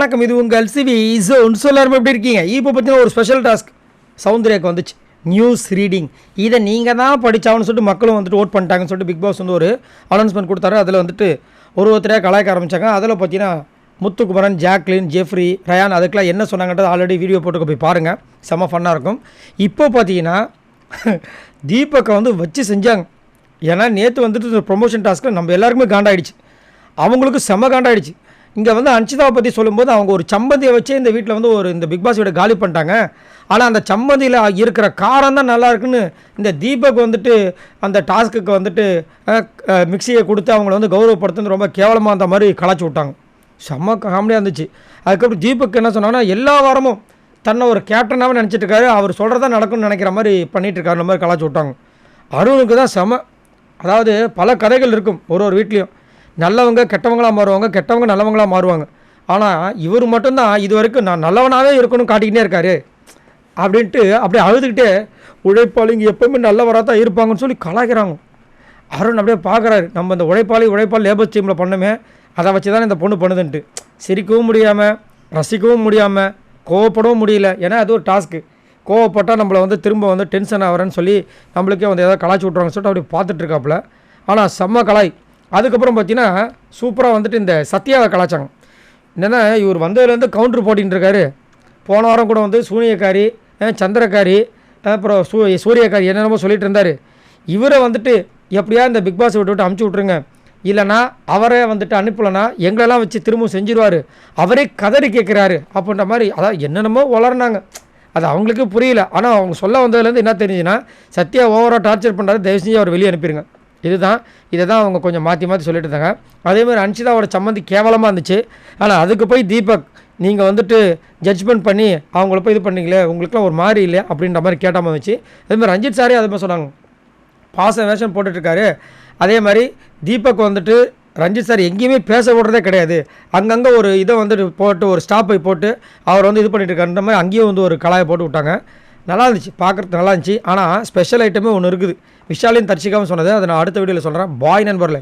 வணக்கம், இது உங்கள் சிவி ஜோன். எல்லாருமே எப்படி இருக்கீங்க? இப்போ பார்த்தீங்கன்னா ஒரு ஸ்பெஷல் டாஸ்க் சௌந்தர்யாவுக்கு வந்துச்சு, நியூஸ் ரீடிங். இதை நீங்கள் தான் படித்தாங்கன்னு சொல்லிட்டு மக்களும் வந்துட்டு ஓட் பண்ணிட்டாங்கன்னு சொல்லிட்டு பிக் பாஸ் வந்து ஒரு அனௌன்ஸ்மெண்ட் கொடுத்தாரு. அதில் வந்துட்டு ஒருத்தரையாக கலாய்க்க ஆரம்பித்தாங்க. அதில் பார்த்தீங்கன்னா முத்துக்குமரன், ஜாக்லின், ஜெஃப்ரி, ரயான் அதுக்கெலாம் என்ன சொன்னாங்கன்றது ஆல்ரெடி வீடியோ போட்டு போய் பாருங்கள், செம்ம ஃபன்னாக இருக்கும். இப்போ பார்த்தீங்கன்னா தீபக்கை வந்து வச்சு செஞ்சாங்க. ஏன்னா நேற்று வந்துட்டு ப்ரொமோஷன் டாஸ்க்கில் நம்ம எல்லாருக்குமே காண்டாயிடுச்சு, அவங்களுக்கு செம்ம காண்டாயிடுச்சு. இங்கே வந்து அன்ஷிதாவை பற்றி சொல்லும்போது அவங்க ஒரு சம்பந்தியை வச்சே இந்த வீட்டில் வந்து இந்த பிக் பாஸ் வீட்டை காலி பண்ணிட்டாங்க. ஆனால் அந்த சம்பந்தியில் இருக்கிற காரம் தான் நல்லா இருக்குன்னு இந்த தீபக் வந்துட்டு அந்த டாஸ்க்குக்கு வந்துட்டு மிக்சியை கொடுத்து அவங்கள வந்து கௌரவப்படுத்துன்னு ரொம்ப கேவலமாக அந்த மாதிரி கலாச்சி விட்டாங்க. செம்ம காமெடியாக இருந்துச்சு. அதுக்கப்புறம் தீபக் என்ன சொன்னாங்கன்னா, எல்லா வாரமும் தன்னை ஒரு கேப்டனாகவே நினச்சிட்டு இருக்காரு, அவர் சொல்கிறதா நடக்கும்னு நினைக்கிற மாதிரி பண்ணிகிட்டு இருக்காரு, அந்த மாதிரி கலாச்சி விட்டாங்க. அருணுக்கு தான் செம, அதாவது பல கதைகள் இருக்கும் ஒரு வீட்லேயும். நல்லவங்க கெட்டவங்களாக மாறுவாங்க, கெட்டவங்க நல்லவங்களாக மாறுவாங்க. ஆனால் இவர் மட்டும்தான் இது வரைக்கும் நான் நல்லவனாகவே இருக்கணும்னு காட்டிக்கிட்டே இருக்காரு அப்படின்ட்டு அப்படியே அழுதுகிட்டே உழைப்பாளிங்க எப்போவுமே நல்லவராக தான் இருப்பாங்கன்னு சொல்லி கலாய்க்கிறாங்க. அருண் அப்படியே பார்க்குறாரு, நம்ம இந்த உழைப்பாளி லேபர் டீமில் பண்ணுமே, அதை வச்சு தான் இந்த பொண்ணு பண்ணுதுன்ட்டு. சிரிக்கவும் முடியாமல், ரசிக்கவும் முடியாமல், கோவப்படவும் முடியல. ஏன்னா அது ஒரு டாஸ்க்கு, கோவப்பட்டால் நம்மளை வந்து திரும்ப வந்து டென்ஷன் ஆகிறேன்னு சொல்லி நம்மளுக்கே வந்து ஏதாவது கலாய்ச்சி விட்றாங்கன்னு சொல்லிட்டு அப்படியே பார்த்துட்ருக்காப்புல. ஆனால் செம்ம கலாய். அதுக்கப்புறம் பார்த்தீங்கன்னா சூப்பராக வந்துட்டு இந்த சத்யாவை கலாச்சாங்க. என்னென்னா இவர் வந்ததுலேருந்து கவுண்டர் போட்டின்னு இருக்காரு. போன வாரம் கூட வந்து சூனியக்காரி, சந்திரக்காரி, அப்புறம் சூரியக்காரி என்னென்னமோ சொல்லிட்டு இருந்தார். இவரை வந்துட்டு எப்படியா இந்த பிக் பாஸ் விட்டு அமுச்சு விட்ருங்க, இல்லைனா அவரே வந்துட்டு அனுப்பலைன்னா எங்களெல்லாம் வச்சு திரும்பவும் செஞ்சிருவார், அவரே கதறி கேட்குறாரு அப்படின்ற மாதிரி. அதான் என்னென்னமோ வளர்னாங்க, அது அவங்களுக்கு புரியல. ஆனால் அவங்க சொல்ல வந்ததுலேருந்து என்ன தெரிஞ்சுன்னா, சத்யா ஓவராக டார்ச்சர் பண்ணுறாரு, தயவு செஞ்சு அவர் வெளியே அனுப்பிடுங்க. இதை தான் அவங்க கொஞ்சம் மாற்றி சொல்லிட்டு இருந்தாங்க. அதேமாதிரி அன்ஷிதாவோட சம்மந்தி கேவலமாக இருந்துச்சு. ஆனால் அதுக்கு போய் தீபக் நீங்கள் வந்துட்டு ஜட்ஜ்மெண்ட் பண்ணி அவங்கள போய் இது பண்ணிங்களே, உங்களுக்குலாம் ஒரு மாதிரி இல்லை அப்படின்ற மாதிரி கேட்டாமல் வச்சு. அதேமாதிரி ரஞ்சித் சாரே அதே மாதிரி சொன்னாங்க, பாச வேஷம் போட்டுட்ருக்காரு. அதே மாதிரி தீபக் வந்துட்டு ரஞ்சித் சார் எங்கேயுமே பேச விடுறதே கிடையாது, அங்கங்கே ஒரு இதை வந்துட்டு போட்டு ஒரு ஸ்டாப்பை போட்டு அவர் வந்து இது பண்ணிட்டு இருக்காருன்ற மாதிரி அங்கேயும் வந்து ஒரு கலாயை போட்டு விட்டாங்க. நல்லா இருந்துச்சு, பார்க்குறதுக்கு நல்லா இருந்துச்சு. ஆனால் ஸ்பெஷல் ஐட்டமே ஒன்று இருக்குது, விஷாலின் தர்ஷிகாவும் சொன்னது, அதை நான் அடுத்த வீடியோவில் சொல்கிறேன். பாய் நண்பர்களே.